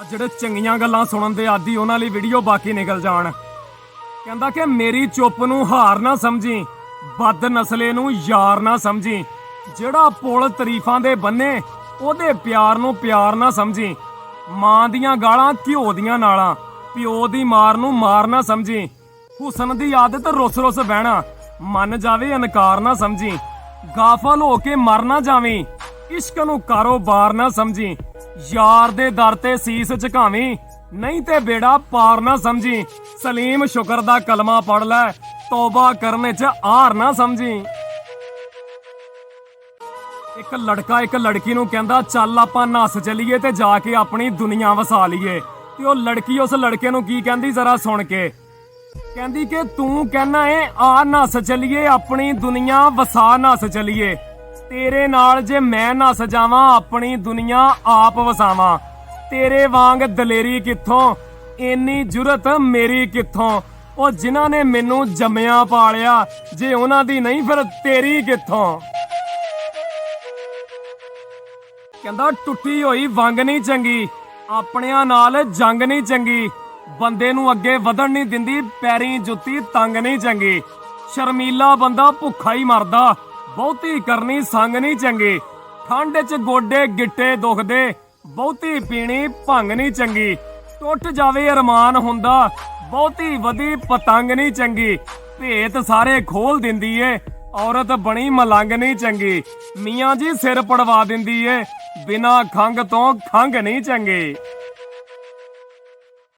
ਜਿਹੜੇ ਚੰਗੀਆਂ ਗੱਲਾਂ ਸੁਣਨ ਦੇ ਆਦੀ ਉਹਨਾਂ ਲਈ ਵੀਡੀਓ ਬਾਕੀ ਨਿਕਲ ਜਾਣ। ਕਹਿੰਦਾ ਕਿ ਮੇਰੀ ਚੁੱਪ ਨੂੰ ਹਾਰ ਨਾ ਸਮਝੀ, ਬਦ ਨਸਲੇ ਨੂੰ ਯਾਰ ਨਾ ਸਮਝੀ, ਜਿਹੜਾ ਪੁੱਲ ਤਾਰੀਫਾਂ ਦੇ ਬੰਨੇ ਉਹਦੇ ਪਿਆਰ ਨੂੰ ਪਿਆਰ ਨਾ ਸਮਝੀ, ਮਾਂ ਦੀਆਂ ਗਾਲਾਂ ਘਿਓ ਦੀਆਂ ਨਾਲਾਂ, ਪਿਓ ਦੀ ਮਾਰ ਨੂੰ ਮਾਰ ਨਾ ਸਮਝੀ, ਹੁਸਨ ਦੀ ਆਦਤ ਰੁੱਸ-ਰੁੱਸ ਬਹਿਣਾ, ਮੰਨ ਜਾਵੇ ਇਨਕਾਰ ਨਾ ਸਮਝੀ, ਗਾਫਲ ਹੋ ਕੇ ਮਰ ਨਾ ਜਾਵੀਂ, ਇਸ਼ਕ ਨੂੰ ਕਾਰੋਬਾਰ ਨਾ ਸਮਝੀ, ਯਾਰ ਦੇ ਦਰ ਤੇ ਸੀਸ ਝੁਕਾਵੀਂ, ਨਹੀਂ ਤੇ ਬੇੜਾ ਪਾਰ ਨਾ ਸਮਝੀ, ਸਲੀਮ ਸ਼ੁਕਰ ਦਾ ਕਲਮਾ ਪੜ ਲੈ, ਤੌਬਾ ਕਰਨ 'ਚ ਆਰ ਨਾ ਸਮਝੀ। ਇੱਕ ਲੜਕਾ ਇੱਕ ਲੜਕੀ ਨੂੰ ਕਹਿੰਦਾ ਚੱਲ ਆਪਾਂ ਨੱਸ ਚੱਲੀਏ ਤੇ ਜਾ ਕੇ ਆਪਣੀ ਦੁਨੀਆ ਵਸਾ ਲਈਏ। ਤੇ ਉਹ ਲੜਕੀ ਉਸ ਲੜਕੇ ਨੂੰ ਕੀ ਕਹਿੰਦੀ ਜ਼ਰਾ ਸੁਣ ਕੇ, ਕਹਿੰਦੀ ਕਿ ਤੂੰ ਕਹਿਣਾ ਏ ਆ ਨੱਸ ਚੱਲੀਏ ਆਪਣੀ ਦੁਨੀਆ ਵਸਾ ਨੱਸ ਚੱਲੀਏ, ਤੇਰੇ ਨਾਲ ਜੇ ਮੈਂ ਨੱਸ ਜਾਵਾਂ ਆਪਣੀ ਦੁਨੀਆ ਆਪ ਵਸਾਵਾਂ, ਤੇਰੇ ਵਾਂਗ ਦਲੇਰੀ ਕਿੱਥੋਂ, ਇੰਨੀ ਜੁਰਤ ਮੇਰੀ ਕਿੱਥੋਂ, ਉਹ ਜਿਨ੍ਹਾਂ ਨੇ ਮੈਨੂੰ ਜੰਮਿਆ ਪਾਲਿਆ ਜੇ ਉਹਨਾਂ ਦੀ ਨਹੀਂ ਫਿਰ ਤੇਰੀ ਕਿੱਥੋਂ। ਕਹਿੰਦਾ ਟੁੱਟੀ ਹੋਈ ਵੰਗ ਨਹੀਂ ਚੰਗੀ, ਆਪਣਿਆਂ ਨਾਲ ਜੰਗ ਨਹੀਂ ਚੰਗੀ, ਬੰਦੇ ਨੂੰ ਅੱਗੇ ਵਧਣ ਨਹੀਂ ਦਿੰਦੀ ਪੈਰੀਂ ਜੁੱਤੀ ਤੰਗ ਨਹੀਂ ਚੰਗੀ, ਸ਼ਰਮੀਲਾ ਬੰਦਾ ਭੁੱਖਾ ਹੀ ਮਰਦਾ ਬਹੁਤੀ ਕਰਨੀ ਸੰਗ ਨਹੀਂ ਚੰਗੀ, ਠੰਡ 'ਚ ਗੋਡੇ ਗਿੱਟੇ ਦੁਖਦੇ ਬਹੁਤੀ ਪੀਣੀ ਭੰਗ ਨਹੀਂ ਚੰਗੀ, ਟੁੱਟ ਜਾਵੇ ਅਰਮਾਨ ਹੁੰਦਾ ਬਹੁਤੀ ਵਧੀ ਪਤੰਗ ਨਹੀਂ ਚੰਗੀ, ਭੇਤ ਸਾਰੇ ਖੋਲ ਦਿੰਦੀ ਏ ਔਰਤ ਬਣੀ ਮਲੰਗ ਨਹੀਂ ਚੰਗੀ, ਮੀਆਂ ਜੀ ਸਿਰ ਪੜਵਾ ਦਿੰਦੀ ਏ ਬਿਨਾਂ ਖੰਗ ਤੋਂ ਖੰਗ ਨਹੀਂ ਚੰਗੀ।